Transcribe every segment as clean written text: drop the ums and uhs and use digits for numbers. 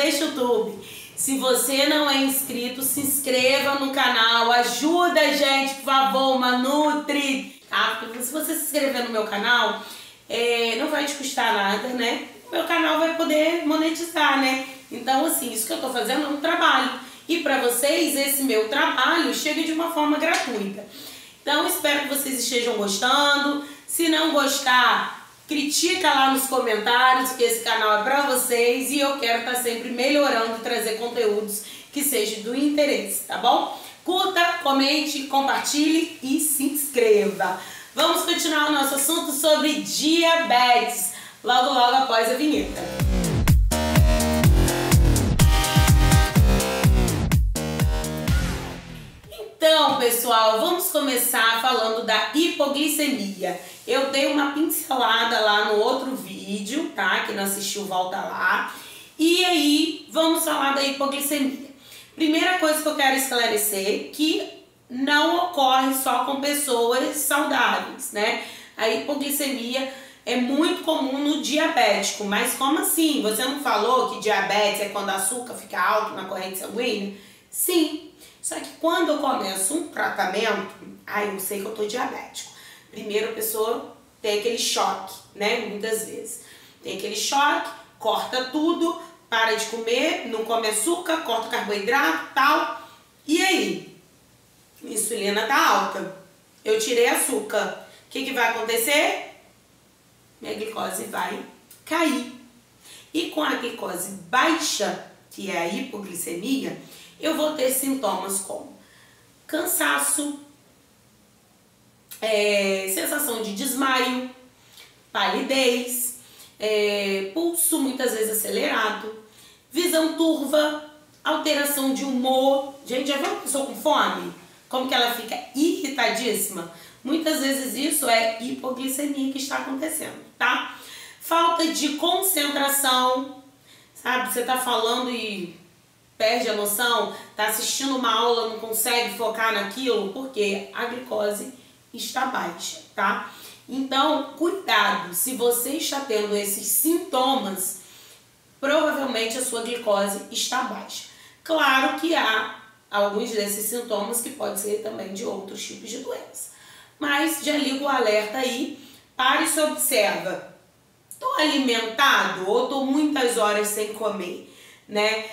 deste YouTube. Se você não é inscrito, se inscreva no canal, ajuda a gente, por favor, uma Nutri. Tá? Porque se você se inscrever no meu canal, não vai te custar nada, né? O meu canal vai poder monetizar, né? Então, assim, isso que eu tô fazendo é um trabalho. E para vocês, esse meu trabalho chega de uma forma gratuita. Então, espero que vocês estejam gostando. Se não gostar, critica lá nos comentários, que esse canal é para vocês. E eu quero estar sempre melhorando e trazer conteúdos que sejam do interesse, tá bom? Curta, comente, compartilhe e se inscreva. Vamos continuar o nosso assunto sobre diabetes, logo após a vinheta. Então, pessoal, vamos começar falando da hipoglicemia. Eu dei uma pincelada lá no outro vídeo, tá? Quem não assistiu, volta lá. E aí, vamos falar da hipoglicemia. Primeira coisa que eu quero esclarecer, que não ocorre só com pessoas saudáveis, né? A hipoglicemia é muito comum no diabético, mas como assim? Você não falou que diabetes é quando o açúcar fica alto na corrente sanguínea? Sim. Só que quando eu começo um tratamento, eu sei que eu tô diabético. Primeiro a pessoa tem aquele choque, né? Muitas vezes. Tem aquele choque, corta tudo, para de comer, não come açúcar, corta carboidrato, tal. E aí? A insulina tá alta. Eu tirei açúcar. O que vai acontecer? Minha glicose vai cair. E com a glicose baixa, que é a hipoglicemia, eu vou ter sintomas como cansaço, sensação de desmaio, palidez, pulso muitas vezes acelerado, visão turva, alteração de humor. Gente, já viu uma pessoa com fome? Como que ela fica irritadíssima? Muitas vezes isso é hipoglicemia que está acontecendo, tá? Falta de concentração, sabe? Você tá falando e perde a noção, tá assistindo uma aula, não consegue focar naquilo, porque a glicose está baixa, tá? Então, cuidado, se você está tendo esses sintomas, provavelmente a sua glicose está baixa. Claro que há alguns desses sintomas que pode ser também de outros tipos de doença. Mas já liga o alerta aí, para e se observa. Estou alimentado ou estou muitas horas sem comer, né?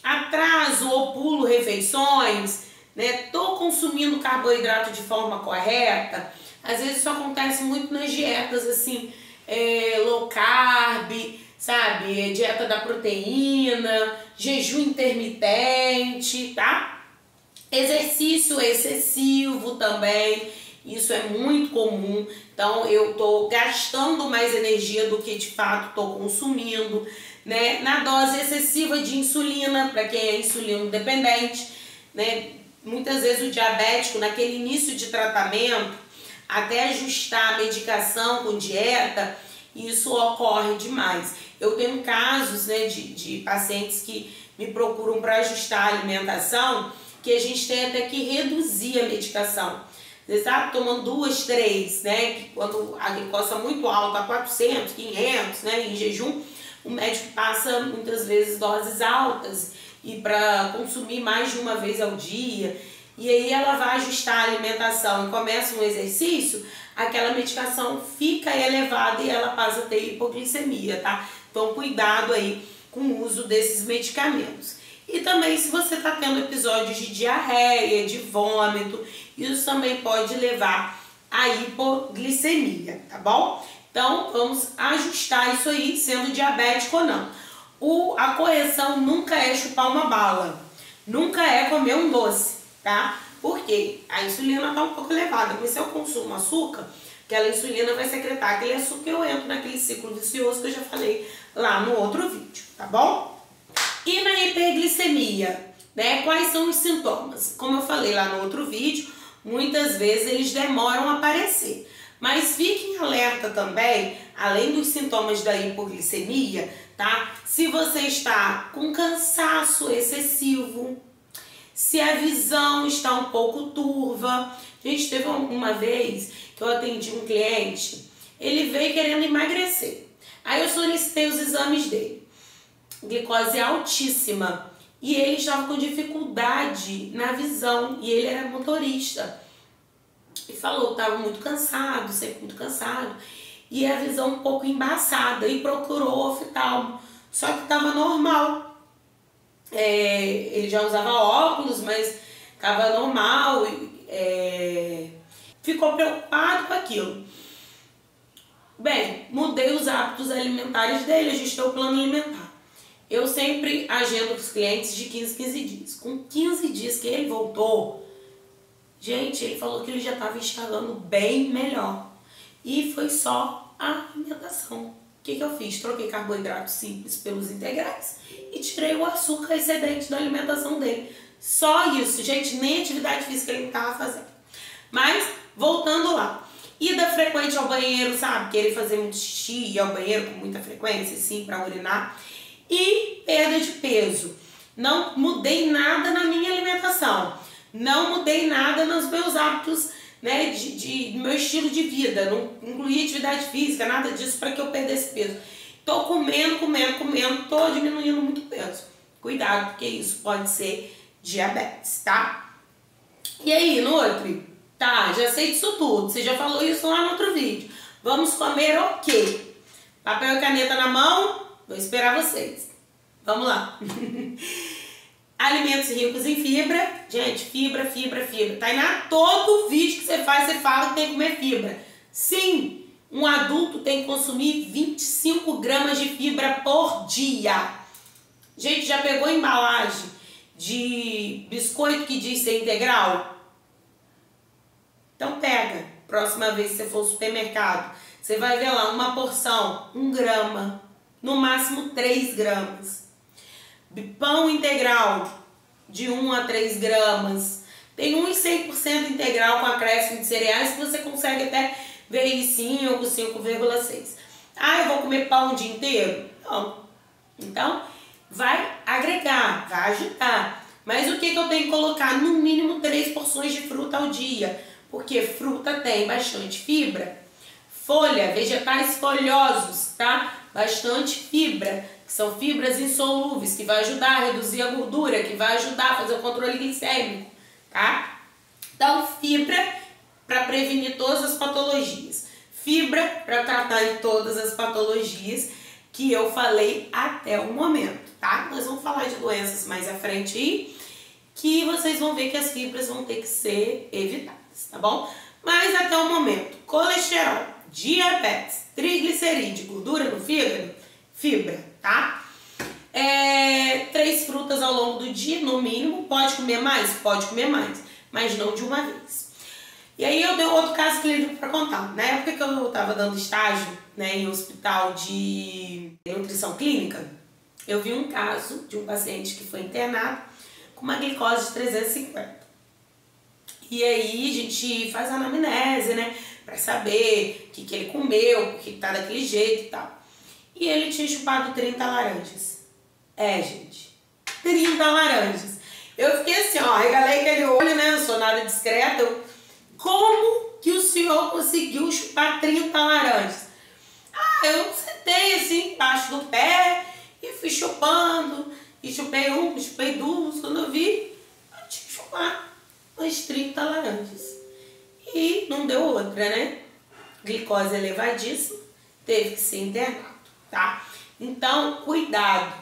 Atraso ou pulo refeições, né? Tô consumindo carboidrato de forma correta. Às vezes isso acontece muito nas dietas assim, low carb, sabe? Dieta da proteína, jejum intermitente, tá? Exercício excessivo também, isso é muito comum. Então eu tô gastando mais energia do que de fato tô consumindo, né? Na dose excessiva de insulina, para quem é insulino dependente, né? Muitas vezes o diabético, naquele início de tratamento, até ajustar a medicação com dieta, isso ocorre demais. Eu tenho casos, né, de pacientes que me procuram para ajustar a alimentação, que a gente tem até que reduzir a medicação. Você sabe, tomando 2, 3, né? Que quando a glicose está muito alta, 400, 500, né? Em jejum, o médico passa muitas vezes doses altas e para consumir mais de uma vez ao dia. E aí ela vai ajustar a alimentação e começa um exercício, aquela medicação fica elevada e ela passa a ter hipoglicemia, tá? Então cuidado aí com o uso desses medicamentos. E também se você está tendo episódios de diarreia, de vômito, isso também pode levar à hipoglicemia, tá bom? Então vamos ajustar isso aí, sendo diabético ou não. A correção nunca é chupar uma bala, nunca é comer um doce, tá? Porque a insulina está um pouco elevada, mas se eu consumo açúcar, aquela insulina vai secretar aquele açúcar e eu entro naquele ciclo vicioso que eu já falei lá no outro vídeo, tá bom? E na hiperglicemia, né? Quais são os sintomas? Como eu falei lá no outro vídeo, muitas vezes eles demoram a aparecer. Mas fiquem alerta também, além dos sintomas da hipoglicemia, tá? Se você está com cansaço excessivo, se a visão está um pouco turva. Gente, teve uma vez que eu atendi um cliente, ele veio querendo emagrecer. Aí eu solicitei os exames dele. glicose altíssima. E ele estava com dificuldade na visão, e ele era motorista. E falou que estava muito cansado, sempre muito cansado, e a visão um pouco embaçada, e procurou oftalmo, só que estava normal. Ele já usava óculos, mas estava normal, ficou preocupado com aquilo. Bem, mudei os hábitos alimentares dele, ajustei o plano alimentar. Eu sempre agendo os clientes de 15 dias. Com 15 dias que ele voltou, gente, ele falou que ele já estava enxergando bem melhor. E foi só a alimentação. O que eu fiz? Troquei carboidratos simples pelos integrais e tirei o açúcar excedente da alimentação dele. Só isso, gente, nem atividade física ele estava fazendo. Mas, voltando lá. Ida frequente ao banheiro, sabe? Querer fazer muito xixi, ir ao banheiro com muita frequência, assim, para urinar. E perda de peso. Não mudei nada na minha alimentação. Não mudei nada nos meus hábitos, né, do meu estilo de vida. Não incluí atividade física, nada disso para que eu perdesse peso. Tô comendo, tô diminuindo muito peso. Cuidado, porque isso pode ser diabetes, tá? E aí, Nutri? Tá, já sei disso tudo. Você já falou isso lá no outro vídeo. Vamos comer o quê? Papel e caneta na mão? Vou esperar vocês. Vamos lá. Alimentos ricos em fibra. Gente, fibra. Tainá, todo vídeo que você faz, você fala que tem que comer fibra. Sim, um adulto tem que consumir 25 gramas de fibra por dia. Gente, já pegou a embalagem de biscoito que diz ser integral? Então pega. Próxima vez que você for ao supermercado, você vai ver lá uma porção, 1 grama. No máximo 3 gramas. Pão integral, de 1 a 3 gramas. Tem 1,100% integral com acréscimo de cereais, que você consegue até ver em 5,6. Ah, eu vou comer pão o dia inteiro? Não. Então, vai agregar, vai ajudar. Mas o que eu tenho que colocar? No mínimo 3 porções de fruta ao dia. Porque fruta tem bastante fibra. Folha, vegetais folhosos, tá? Bastante fibra, que são fibras insolúveis, que vai ajudar a reduzir a gordura, que vai ajudar a fazer o controle glicêmico, tá? Então, fibra para prevenir todas as patologias. Fibra para tratar de todas as patologias que eu falei até o momento, tá? Nós vamos falar de doenças mais à frente aí, que vocês vão ver que as fibras vão ter que ser evitadas, tá bom? Mas até o momento, colesterol, diabetes, triglicerídeo, gordura no fígado, fibra, tá? 3 frutas ao longo do dia, no mínimo. Pode comer mais? Pode comer mais, mas não de uma vez. E aí eu dei outro caso clínico para contar. Na época que eu estava dando estágio, né, em hospital de nutrição clínica, eu vi um caso de um paciente que foi internado com uma glicose de 350. E aí a gente faz a anamnese, né, pra saber o que ele comeu, por que tá daquele jeito e tal. E ele tinha chupado 30 laranjas. Gente, 30 laranjas. Eu fiquei assim, ó, regalei aquele olho, né, eu sou nada discreta. Como que o senhor conseguiu chupar 30 laranjas? Eu sentei assim, embaixo do pé e fui chupando. E chupei chupei duas. Quando eu vi, eu tinha que chupar umas 30 laranjas. E não deu outra, né? Glicose elevadíssima, teve que ser internado, tá? Então, cuidado.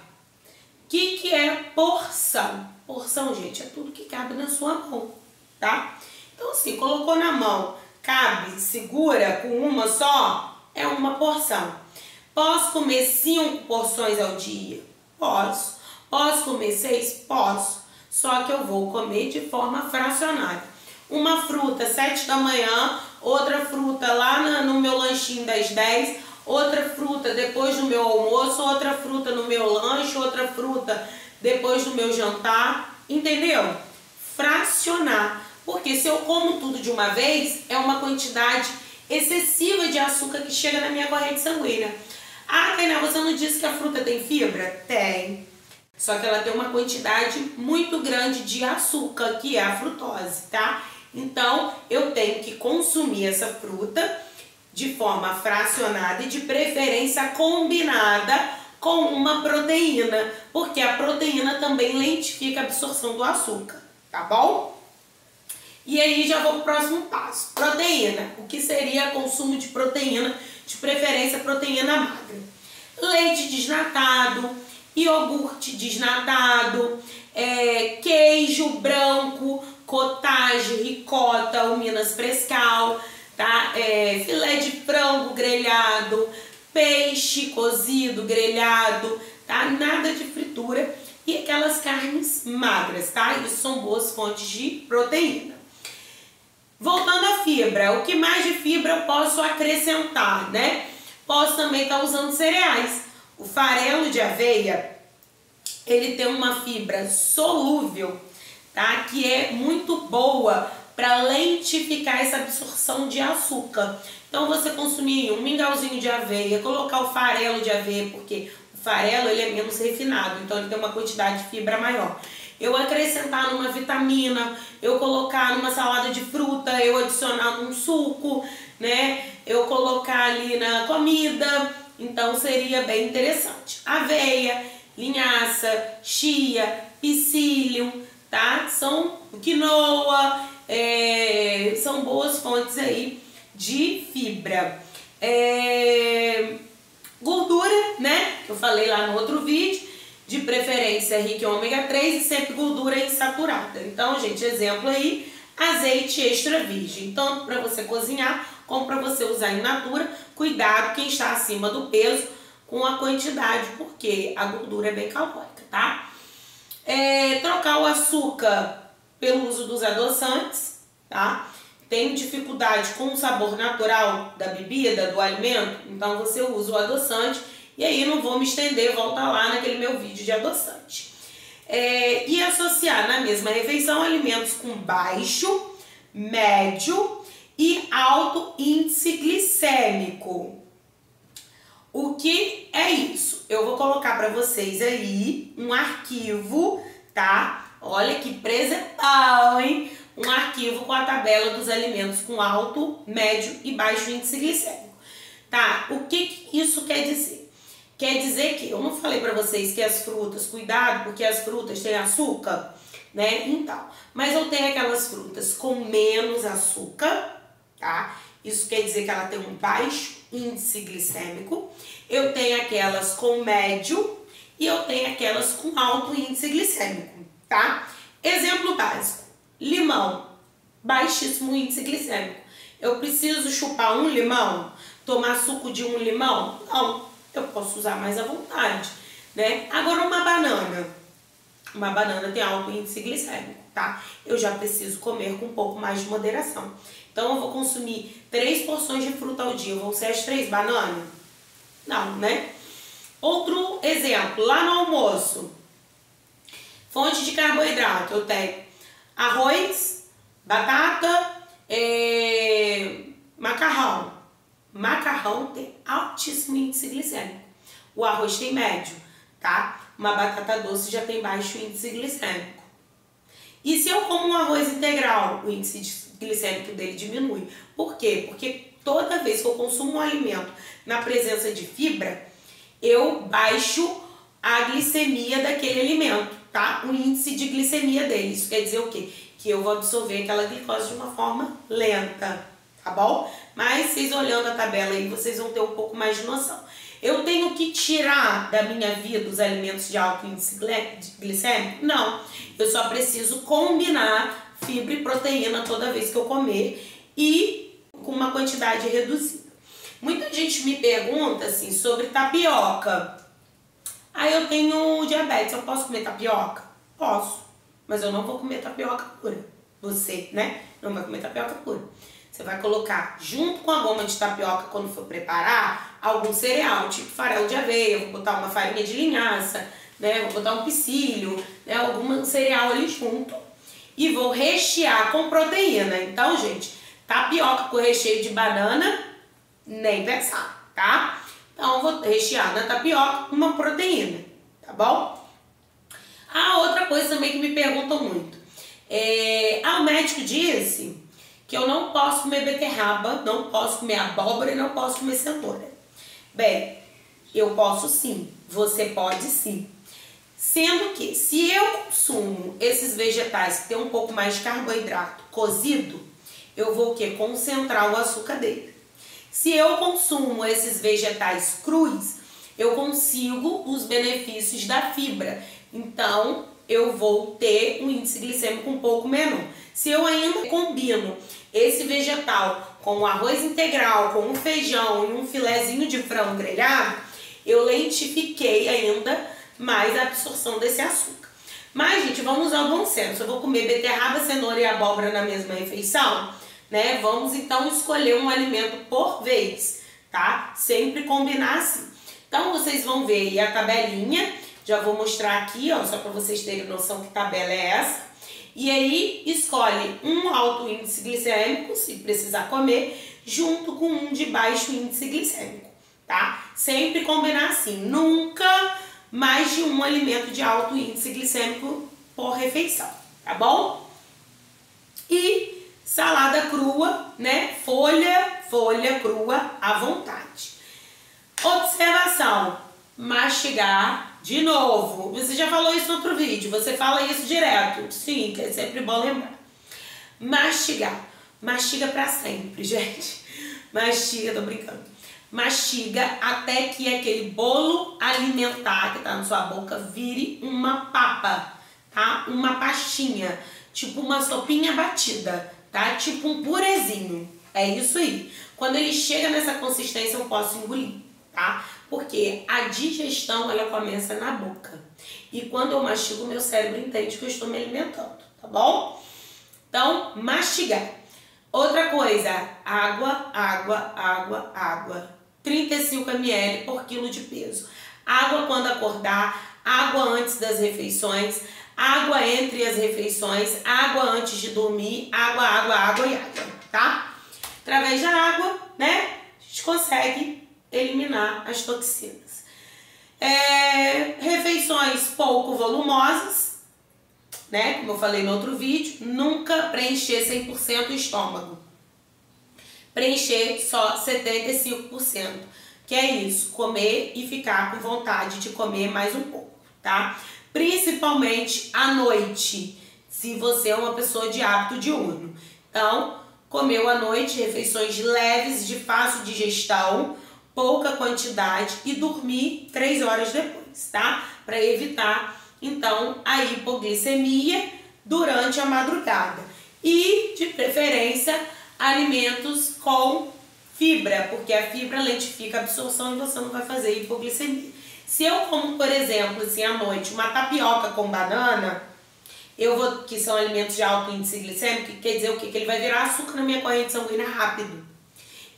O que é porção? Porção, gente, é tudo que cabe na sua mão, tá? Então, assim, colocou na mão, cabe, segura com uma só, é uma porção. Posso comer 5 porções ao dia? Posso. Posso comer 6? Posso. Só que eu vou comer de forma fracionária. Uma fruta 7 da manhã, outra fruta lá no meu lanchinho das 10, outra fruta depois do meu almoço, outra fruta no meu lanche, outra fruta depois do meu jantar, entendeu? Fracionar, porque se eu como tudo de uma vez, é uma quantidade excessiva de açúcar que chega na minha corrente sanguínea. Ah, Tainá, você não disse que a fruta tem fibra? Tem. Só que ela tem uma quantidade muito grande de açúcar, que é a frutose, tá? Então, eu tenho que consumir essa fruta de forma fracionada e de preferência combinada com uma proteína, porque a proteína também lentifica a absorção do açúcar, tá bom? E aí já vou pro próximo passo. Proteína. O que seria consumo de proteína, de preferência proteína magra? Leite desnatado, iogurte desnatado, queijo branco, cottage, ricota ou Minas Frescal, tá? Filé de frango grelhado, peixe cozido, grelhado, tá? Nada de fritura e aquelas carnes magras, tá? Isso são boas fontes de proteína. Voltando à fibra, o que mais de fibra eu posso acrescentar, né? Posso também estar usando cereais. O farelo de aveia, ele tem uma fibra solúvel, tá? Que é muito boa para lentificar essa absorção de açúcar. Então você consumir um mingauzinho de aveia, colocar o farelo de aveia, porque o farelo ele é menos refinado, então ele tem uma quantidade de fibra maior. Eu acrescentar numa vitamina, eu colocar numa salada de fruta, eu adicionar num suco, né? Eu colocar ali na comida, então seria bem interessante. Aveia, linhaça, chia, psyllium, tá? São quinoa, são boas fontes aí de fibra. Gordura, né? Que eu falei lá no outro vídeo. De preferência rica em ômega 3 e sempre gordura insaturada. Então, gente, exemplo aí, azeite extra virgem. Tanto para você cozinhar, como para você usar in natura. Cuidado quem está acima do peso com a quantidade, porque a gordura é bem calórica, tá? Trocar o açúcar pelo uso dos adoçantes, tá? Tem dificuldade com o sabor natural da bebida, do alimento, então você usa o adoçante. E aí não vou me estender, volta lá naquele meu vídeo de adoçante. E associar na mesma refeição alimentos com baixo, médio e alto índice glicêmico. O que é isso? Eu vou colocar para vocês aí um arquivo, tá? Olha que presepada, hein? Um arquivo com a tabela dos alimentos com alto, médio e baixo índice glicêmico. Tá? O que isso quer dizer? Quer dizer que, eu não falei pra vocês que as frutas, cuidado, porque as frutas têm açúcar, né? Então, mas eu tenho aquelas frutas com menos açúcar, tá? Isso quer dizer que ela tem um baixo índice glicêmico. Eu tenho aquelas com médio e eu tenho aquelas com alto índice glicêmico, tá? Exemplo básico, limão, baixíssimo índice glicêmico. Eu preciso chupar um limão, tomar suco de um limão? Não. Eu posso usar mais à vontade, né? Agora uma banana tem alto índice glicêmico, tá? Eu já preciso comer com um pouco mais de moderação. Então eu vou consumir 3 porções de fruta ao dia, vão ser as 3 bananas? Não, né? Outro exemplo, lá no almoço, fonte de carboidrato, eu tenho arroz, batata, macarrão. Macarrão tem altíssimo índice glicêmico. O arroz tem médio, tá? Uma batata doce já tem baixo índice glicêmico. E se eu como um arroz integral, o índice glicêmico dele diminui. Por quê? Porque toda vez que eu consumo um alimento na presença de fibra, eu baixo a glicemia daquele alimento, tá? O índice de glicemia dele. Isso quer dizer o quê? Que eu vou absorver aquela glicose de uma forma lenta, tá bom? Mas vocês olhando a tabela aí, vocês vão ter um pouco mais de noção. Eu tenho que tirar da minha vida os alimentos de alto índice glicêmico? Não. Eu só preciso combinar fibra e proteína toda vez que eu comer e com uma quantidade reduzida. Muita gente me pergunta assim sobre tapioca. Aí eu tenho diabetes, eu posso comer tapioca? Posso, mas eu não vou comer tapioca pura. Você, né? Não vai comer tapioca pura. Você vai colocar junto com a goma de tapioca, quando for preparar, algum cereal, tipo farelo de aveia, vou botar uma farinha de linhaça, né? Vou botar um psyllium, né? Algum cereal ali junto. E vou rechear com proteína. Então, gente, tapioca com recheio de banana, nem pensar, tá? Então, eu vou rechear na tapioca com uma proteína, tá bom? A outra coisa também que me perguntam muito. O médico disse que eu não posso comer beterraba, não posso comer abóbora e não posso comer cenoura. Bem, Eu posso sim, você pode sim. Sendo que, se eu consumo esses vegetais que tem um pouco mais de carboidrato cozido, eu vou o quê? Concentrar o açúcar dele. Se eu consumo esses vegetais crus, eu consigo os benefícios da fibra. Então, eu vou ter um índice glicêmico um pouco menor. Se eu ainda combino esse vegetal com o arroz integral, com um feijão e um filezinho de frango grelhado, eu lentifiquei ainda mais a absorção desse açúcar. Mas, gente, vamos ao bom senso. Eu vou comer beterraba, cenoura e abóbora na mesma refeição, né? Vamos, então, escolher um alimento por vez, tá? Sempre combinar assim. Então, vocês vão ver aí a tabelinha. Já vou mostrar aqui, ó, só para vocês terem noção que tabela é essa. E aí, escolhe um alto índice glicêmico, se precisar comer, junto com um de baixo índice glicêmico, tá? Sempre combinar assim. Nunca mais de um alimento de alto índice glicêmico por refeição, tá bom? E salada crua, né? Folha crua à vontade. Observação, mastigar de novo. Você já falou isso no outro vídeo, você fala isso direto. Sim, que é sempre bom lembrar. Mastigar. Mastiga pra sempre, gente. Mastiga, tô brincando. Mastiga até que aquele bolo alimentar que tá na sua boca vire uma papa, tá? Uma pastinha, tipo uma sopinha batida, tá? Tipo um purezinho. É isso aí. Quando ele chega nessa consistência, eu posso engolir, tá? Porque a digestão, ela começa na boca. E quando eu mastigo, meu cérebro entende que eu estou me alimentando, tá bom? Então, mastigar. Outra coisa, água, água, água, água. 35 ml por quilo de peso. Água quando acordar, água antes das refeições, água entre as refeições, água antes de dormir, água, água, água e água, tá? Através da água, né, a gente consegue eliminar as toxinas. Refeições pouco volumosas, né, como eu falei no outro vídeo, nunca preencher 100% o estômago. Preencher só 75%, que é isso, comer e ficar com vontade de comer mais um pouco, tá? Principalmente à noite, se você é uma pessoa de hábito diurno. Então, comeu à noite, refeições leves, de fácil digestão, pouca quantidade e dormir 3 horas depois, tá? Para evitar, então, a hipoglicemia durante a madrugada. E, de preferência, alimentos com fibra, porque a fibra lentifica a absorção e você não vai fazer hipoglicemia. Se eu como, por exemplo, assim, à noite, uma tapioca com banana, que são alimentos de alto índice glicêmico, que quer dizer o quê? Que ele vai virar açúcar na minha corrente sanguínea rápido.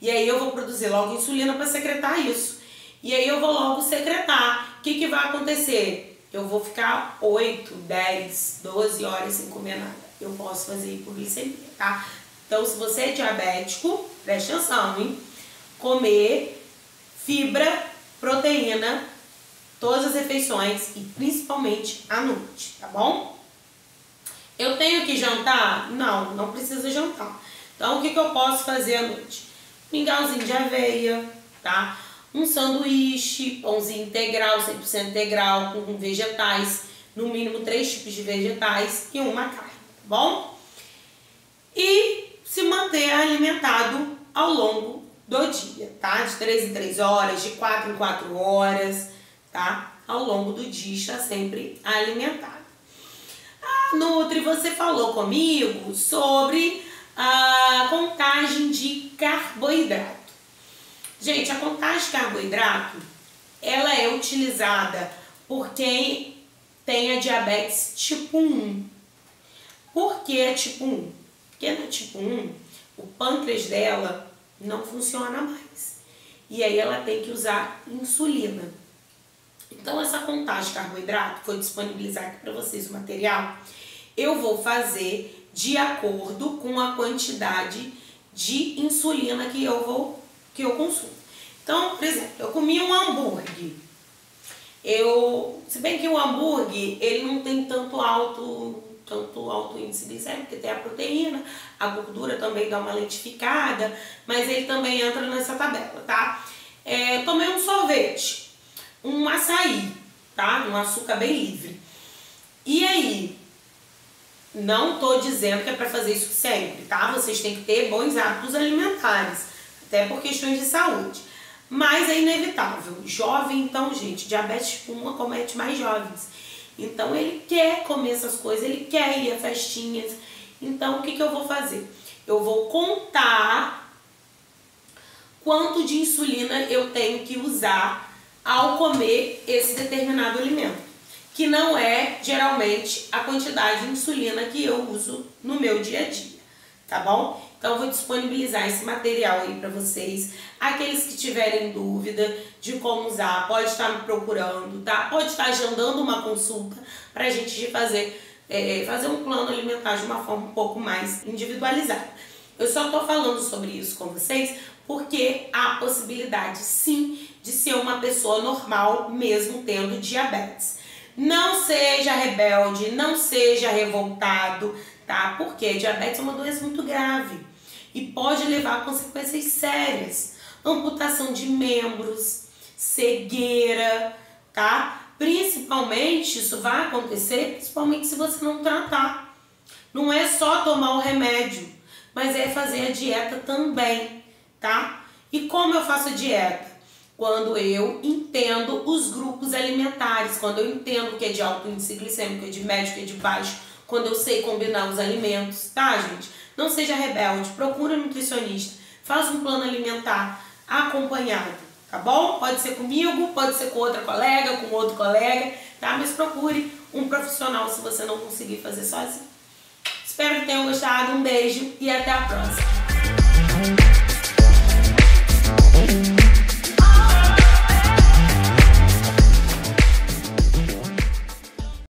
E aí eu vou produzir logo insulina para secretar isso. E aí eu vou logo secretar. O que vai acontecer? Eu vou ficar 8, 10, 12 horas sem comer nada. Eu posso fazer hipoglicemia, tá? Então, se você é diabético, preste atenção, hein? Comer fibra, proteína, todas as refeições e principalmente à noite, tá bom? Eu tenho que jantar? Não, não precisa jantar. Então, o que eu posso fazer à noite? Mingauzinho de aveia, tá? Um sanduíche, pãozinho integral, 100% integral, com vegetais, no mínimo 3 tipos de vegetais e uma carne, tá bom? E se manter alimentado ao longo do dia, tá? De 3 em 3 horas, de 4 em 4 horas, tá? Ao longo do dia está sempre alimentado. Nutri, você falou comigo sobre a contagem de carboidrato. Gente, a contagem de carboidrato, ela é utilizada por quem tem a diabetes tipo 1. Por que é tipo 1? Porque no tipo 1, o pâncreas dela não funciona mais. E aí ela tem que usar insulina. Então, essa contagem de carboidrato, vou disponibilizar aqui para vocês o material, eu vou fazer de acordo com a quantidade de insulina que eu consumo. Então, por exemplo, eu comi um hambúrguer. Se bem que o hambúrguer, ele não tem tanto alto índice glicêmico, porque tem a proteína, a gordura também dá uma lentificada, mas ele também entra nessa tabela, tá? Tomei um sorvete. um açaí, tá? Um açúcar bem livre. E aí, não tô dizendo que é para fazer isso sempre, tá? Vocês têm que ter bons hábitos alimentares, até por questões de saúde. Mas é inevitável. Jovem, então, gente, diabetes tipo 1 acomete mais jovens. Então, ele quer comer essas coisas, ele quer ir a festinhas. Então, o que eu vou fazer? Eu vou contar quanto de insulina eu tenho que usar ao comer esse determinado alimento, que não é geralmente a quantidade de insulina que eu uso no meu dia a dia, tá bom? Então eu vou disponibilizar esse material aí para vocês. Aqueles que tiverem dúvida de como usar, pode estar me procurando, tá? Pode estar agendando uma consulta para a gente fazer um plano alimentar de uma forma um pouco mais individualizada. Eu só tô falando sobre isso com vocês porque há possibilidade, sim, de ser uma pessoa normal mesmo tendo diabetes. Não seja rebelde, não seja revoltado, tá? Porque diabetes é uma doença muito grave e pode levar a consequências sérias. Amputação de membros, cegueira, tá? Principalmente, isso vai acontecer principalmente se você não tratar. Não é só tomar o remédio, mas é fazer a dieta também, tá? E como eu faço a dieta? Quando eu entendo os grupos alimentares, quando eu entendo o que é de alto índice glicêmico, o que é de médio, o que é de baixo, quando eu sei combinar os alimentos, tá, gente? Não seja rebelde, procura um nutricionista, faz um plano alimentar acompanhado, tá bom? Pode ser comigo, pode ser com outra colega, com outro colega, tá? Mas procure um profissional se você não conseguir fazer sozinho. Espero que tenham gostado, um beijo e até a próxima.